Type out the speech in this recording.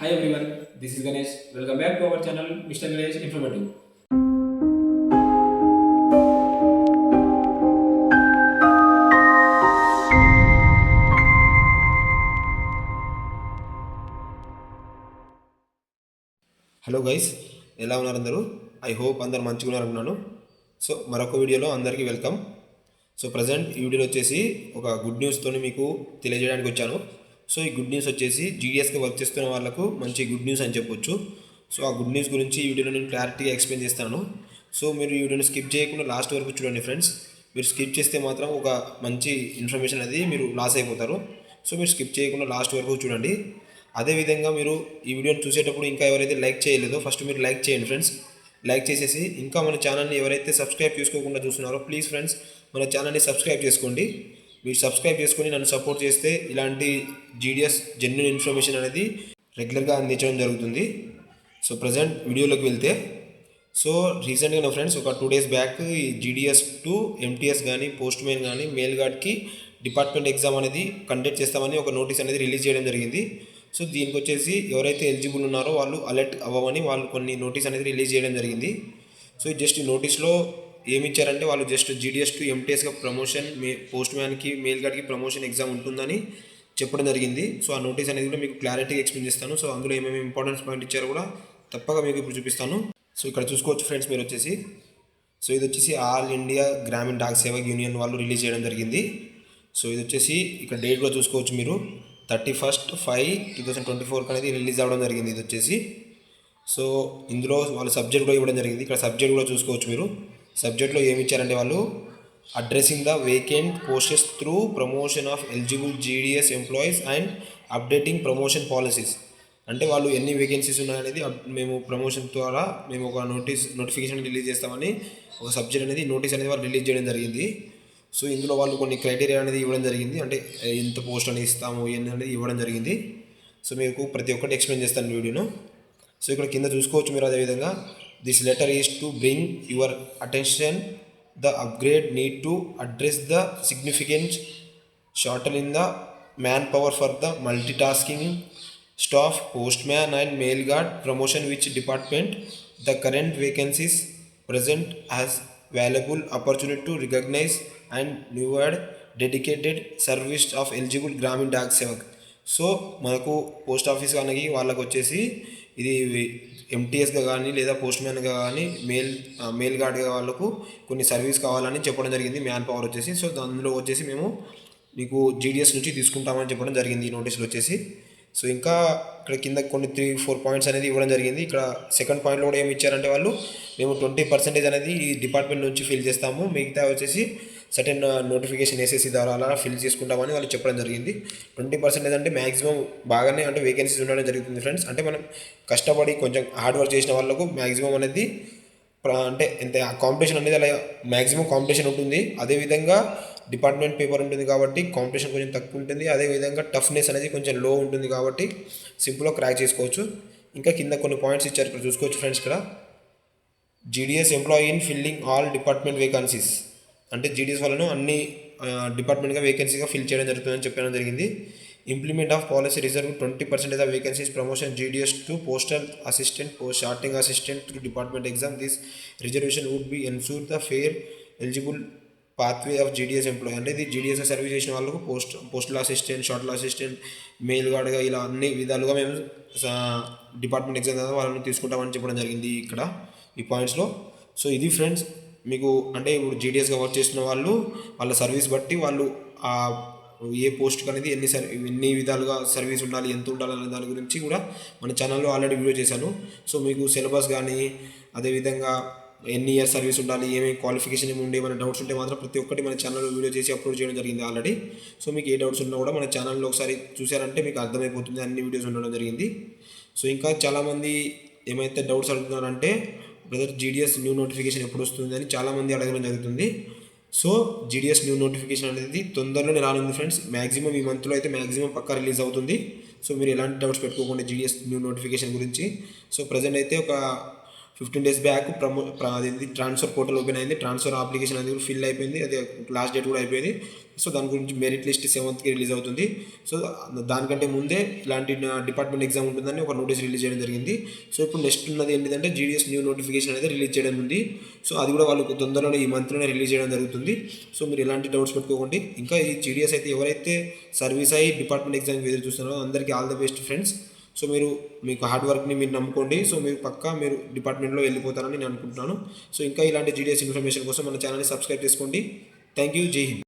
Hi everyone, this is Ganesh. Welcome back to our channel, Mr. Ganesh Informative. Hello guys, ఎలా ఉన్నారు అందరూ? I hope అందరు మంచిగా ఉన్నారనుకున్నాను. So మరొక వీడియోలో అందరికీ వెల్కమ్. సో ప్రజెంట్ ఈ వీడియోలో వచ్చేసి ఒక గుడ్ న్యూస్తో మీకు తెలియజేయడానికి వచ్చాను. సో ఈ గుడ్ న్యూస్ వచ్చేసి జీడిఎస్కి వర్క్ చేస్తున్న వాళ్ళకు మంచి గుడ్ న్యూస్ అని చెప్పొచ్చు. సో ఆ గుడ్ న్యూస్ గురించి ఈ వీడియోలో నేను క్లారిటీగా ఎక్స్ప్లెయిన్ చేస్తాను. సో మీరు ఈ వీడియోని స్కిప్ చేయకుండా లాస్ట్ వరకు చూడండి ఫ్రెండ్స్. మీరు స్కిప్ చేస్తే మాత్రం ఒక మంచి ఇన్ఫర్మేషన్ అది మీరు లాస్ అయిపోతారు. సో మీరు స్కిప్ చేయకుండా లాస్ట్ వరకు చూడండి. అదేవిధంగా మీరు ఈ వీడియోని చూసేటప్పుడు ఇంకా ఎవరైతే లైక్ చేయలేదో ఫస్ట్ మీరు లైక్ చేయండి ఫ్రెండ్స్. లైక్ చేసేసి ఇంకా మన ఛానల్ని ఎవరైతే సబ్స్క్రైబ్ చేసుకోకుండా చూస్తున్నారో ప్లీజ్ ఫ్రెండ్స్ మన ఛానల్ని సబ్స్క్రైబ్ చేసుకోండి. మీరు సబ్స్క్రైబ్ చేసుకొని నన్ను సపోర్ట్ చేస్తే ఇలాంటి జీడిఎస్ జెన్యున్ ఇన్ఫర్మేషన్ అనేది రెగ్యులర్గా అందించడం జరుగుతుంది. సో ప్రజెంట్ వీడియోలోకి వెళ్తే, సో రీసెంట్గా నా ఫ్రెండ్స్ ఒక 2 days బ్యాక్ ఈ జీడిఎస్ టు ఎంటీఎస్ కానీ పోస్ట్ మ్యాన్ కానీ మెయిల్ గార్డ్కి డిపార్ట్మెంట్ ఎగ్జామ్ అనేది కండక్ట్ చేస్తామని ఒక నోటీస్ అనేది రిలీజ్ చేయడం జరిగింది. సో దీనికి వచ్చేసి ఎవరైతే ఎలిజిబుల్ ఉన్నారో వాళ్ళు అలర్ట్ అవ్వమని వాళ్ళు కొన్ని నోటీస్ అనేది రిలీజ్ చేయడం జరిగింది. సో జస్ట్ ఈ నోటీస్లో ఏమి ఇచ్చారంటే వాళ్ళు జస్ట్ జీడిఎస్ టు ఎంటీఎస్గా ప్రమోషన్ పోస్ట్ మ్యాన్కి మెయిల్ గార్డ్కి ప్రమోషన్ ఎగ్జామ్ ఉంటుందని చెప్పడం జరిగింది. సో ఆ నోటీస్ అనేది కూడా మీకు క్లారిటీగా ఎక్స్ప్లెయిన్ చేస్తాను. సో అందులో ఏమేమి ఇంపార్టెన్స్ పాయింట్ ఇచ్చారో కూడా తప్పక మీకు ఇప్పుడు చూపిస్తాను. సో ఇక్కడ చూసుకోవచ్చు ఫ్రెండ్స్ మీరు వచ్చేసి. సో ఇది వచ్చేసి ఆల్ ఇండియా గ్రామీణ డాక్ సేవక్ యూనియన్ వాళ్ళు రిలీజ్ చేయడం జరిగింది. సో ఇది వచ్చేసి ఇక్కడ డేట్ కూడా చూసుకోవచ్చు మీరు 31/5/2024 అనేది రిలీజ్ అవ్వడం జరిగింది ఇది వచ్చేసి. సో ఇందులో వాళ్ళు సబ్జెక్ట్ కూడా ఇవ్వడం జరిగింది. ఇక్కడ సబ్జెక్ట్ కూడా చూసుకోవచ్చు మీరు. సబ్జెక్ట్లో ఏమి ఇచ్చారంటే వాళ్ళు addressing the vacant posts through promotion of eligible GDS employees and updating promotion policies. అంటే వాళ్ళు ఎన్ని వేకెన్సీస్ ఉన్నాయనేది మేము ప్రమోషన్ ద్వారా మేము ఒక నోటిఫికేషన్ రిలీజ్ చేస్తామని ఒక సబ్జెక్ట్ అనేది నోటీస్ అనేది వాళ్ళు రిలీజ్ చేయడం జరిగింది. సో ఇందులో వాళ్ళు కొన్ని క్రైటీరియా అనేది ఇవ్వడం జరిగింది. అంటే ఎంత పోస్ట్ అనేది ఇస్తాము ఎన్ని అనేది ఇవ్వడం జరిగింది. సో మీకు ప్రతి ఒక్కటి ఎక్స్ప్లెయిన్ చేస్తాను వీడియోను. సో ఇక్కడ కింద చూసుకోవచ్చు మీరు. అదేవిధంగా this letter is to bring your attention the upgrade need to address the significant shorten in the man power for the multitasking staff, postman and mail guard promotion which department the current vacancies present as valuable opportunity to recognize and reward dedicated service of eligible Gramin Dak Sevak. So మనకు post office కానీ వాళ్ళకు వచ్చేసి ఇది ఎంటీఎస్గా కానీ లేదా post మ్యాన్గా కానీ mail గార్డ్గా వాళ్ళకు కొన్ని సర్వీస్ కావాలని చెప్పడం జరిగింది మ్యాన్ పవర్ వచ్చేసి. సో అందులో వచ్చేసి మేము మీకు జీడిఎస్ నుంచి తీసుకుంటామని చెప్పడం జరిగింది ఈ నోటీసులు వచ్చేసి. సో ఇంకా ఇక్కడ కింద కొన్ని 3-4 పాయింట్స్ అనేది ఇవ్వడం జరిగింది. ఇక్కడ సెకండ్ పాయింట్లో కూడా ఏమి ఇచ్చారంటే వాళ్ళు మేము 20% అనేది ఈ డిపార్ట్మెంట్ నుంచి ఫిల్ చేస్తాము, మిగతా వచ్చేసి సర్టెన్ నోటిఫికేషన్ ఎస్ఎస్సి ద్వారా అలా ఫిల్ చేసుకుంటామని వాళ్ళు చెప్పడం జరిగింది. 20% అంటే మ్యాక్సిమం బాగానే అంటే వేకెన్సీస్ ఉండడం జరుగుతుంది ఫ్రెండ్స్. అంటే మనం కష్టపడి కొంచెం హార్డ్ వర్క్ చేసిన వాళ్ళకు మ్యాక్సిమం అనేది అంటే ఎంత కాంపిటీషన్ అనేది అలా మ్యాక్సిమం కాంపిటీషన్ ఉంటుంది. అదేవిధంగా డిపార్ట్మెంట్ పేపర్ ఉంటుంది కాబట్టి కాంపిటీషన్ కొంచెం తక్కువ ఉంటుంది. అదేవిధంగా టఫ్నెస్ అనేది కొంచెం లో ఉంటుంది కాబట్టి సింపుల్గా క్రాక్ చేసుకోవచ్చు. ఇంకా కింద కొన్ని పాయింట్స్ ఇచ్చారు ఇక్కడ చూసుకోవచ్చు ఫ్రెండ్స్. ఇక్కడ GDS employee in filling all department vacancies అంటే జీడిఎస్ వాళ్ళను అన్ని డిపార్ట్మెంట్గా వేకెన్సీగా ఫిల్ చేయడం జరుగుతుందని చెప్పడం జరిగింది. Implement of policy reserve 20% of vacancies promotion GDS to postal assistant sorting assistant through department exam. This reservation would be ensure the fair eligible pathway of GDS employee. అంటే ఇది జీడిఎస్ సర్వీస్ చేసిన వాళ్ళకు postal assistant, sorting assistant, mail గార్డ్గా ఇలా అన్ని విధాలుగా మేము department exam ద్వారా వాళ్ళని తీసుకుంటామని చెప్పడం జరిగింది ఇక్కడ ఈ పాయింట్స్లో. సో ఇది ఫ్రెండ్స్ మీకు అంటే ఇప్పుడు జీడిఎస్గా వర్క్ చేస్తున్న వాళ్ళు వాళ్ళ సర్వీస్ బట్టి వాళ్ళు ఏ పోస్ట్కి అనేది ఎన్ని విధాలుగా సర్వీస్ ఉండాలి, ఎంత ఉండాలి అనే దాని గురించి కూడా మన ఛానల్లో ఆల్రెడీ వీడియో చేశాను. సో మీకు సిలబస్ కానీ అదేవిధంగా ఎన్ని ఇయర్స్ సర్వీస్ ఉండాలి, ఏమేమి క్వాలిఫికేషన్ ఏమి ఉండే ఏమైనా డౌట్స్ ఉంటే మాత్రం ప్రతి ఒక్కటి మన ఛానల్లో వీడియో చేసి అప్లోడ్ చేయడం జరిగింది ఆల్రెడీ. సో మీకు ఏ డౌట్స్ ఉన్నా కూడా మన ఛానల్లో ఒకసారి చూసారంటే మీకు అర్థమైపోతుంది, అన్ని వీడియోస్ ఉండడం జరిగింది. సో ఇంకా చాలామంది ఏమైతే డౌట్స్ అడుగుతున్నారంటే బ్రదర్ జీడిఎస్ న్యూ నోటిఫికేషన్ ఎప్పుడు వస్తుంది అని చాలామంది అడగడం జరుగుతుంది. సో జీడిఎస్ న్యూ నోటిఫికేషన్ అనేది తొందరలోనే రానుంది ఫ్రెండ్స్. మ్యాక్సిమం ఈ మంత్లో అయితే మ్యాక్సిమం పక్కా రిలీజ్ అవుతుంది. సో మీరు ఎలాంటి డౌట్స్ పెట్టుకోకుండా జీడిఎస్ న్యూ నోటిఫికేషన్ గురించి. సో ప్రజెంట్ అయితే ఒక 15 days బ్యాక్ అదేంటి ట్రాన్స్ఫర్ పోర్టల్ ఓపెన్ అయింది, ట్రాన్స్ఫర్ అప్లికేషన్ అనేది కూడా ఫిల్ అయిపోయింది, అదే లాస్ట్ డేట్ కూడా అయిపోయింది. సో దాని గురించి మెరిట్ లిస్ట్ 7th రిలీజ్ అవుతుంది. సో దానికంటే ముందే ఇలాంటి డిపార్ట్మెంట్ ఎగ్జామ్ ఉంటుందని ఒక నోటీస్ రిలీజ్ చేయడం జరిగింది. సో ఇప్పుడు నెక్స్ట్ ఉన్నది ఏంటంటే జీడిఎస్ న్యూ నోటిఫికేషన్ అనేది రిలీజ్ చేయడం ఉంది. సో అది కూడా వాళ్ళు తొందరలోనే ఈ మంత్లోనే రిలీజ్ చేయడం జరుగుతుంది. సో మీరు ఎలాంటి డౌట్స్ పెట్టుకోకండి. ఇంకా ఈ జీడిఎస్ అయితే ఎవరైతే సర్వీస్ అయ్యి డిపార్ట్మెంట్ ఎగ్జామ్కి ఎదురు చూస్తున్నారో అందరికీ all the best friends. So మీకు హార్డ్ వర్క్ని మీరు నమ్ముకోండి. సో మీరు పక్కా మీరు డిపార్ట్మెంట్లో వెళ్ళిపోతారని నేను అనుకుంటున్నాను. సో ఇంకా ఇలాంటి జీడిఎస్ ఇన్ఫర్మేషన్ కోసం మన ఛానల్ని సబ్స్క్రైబ్ చేసుకోండి. Thank you. జై హింద్.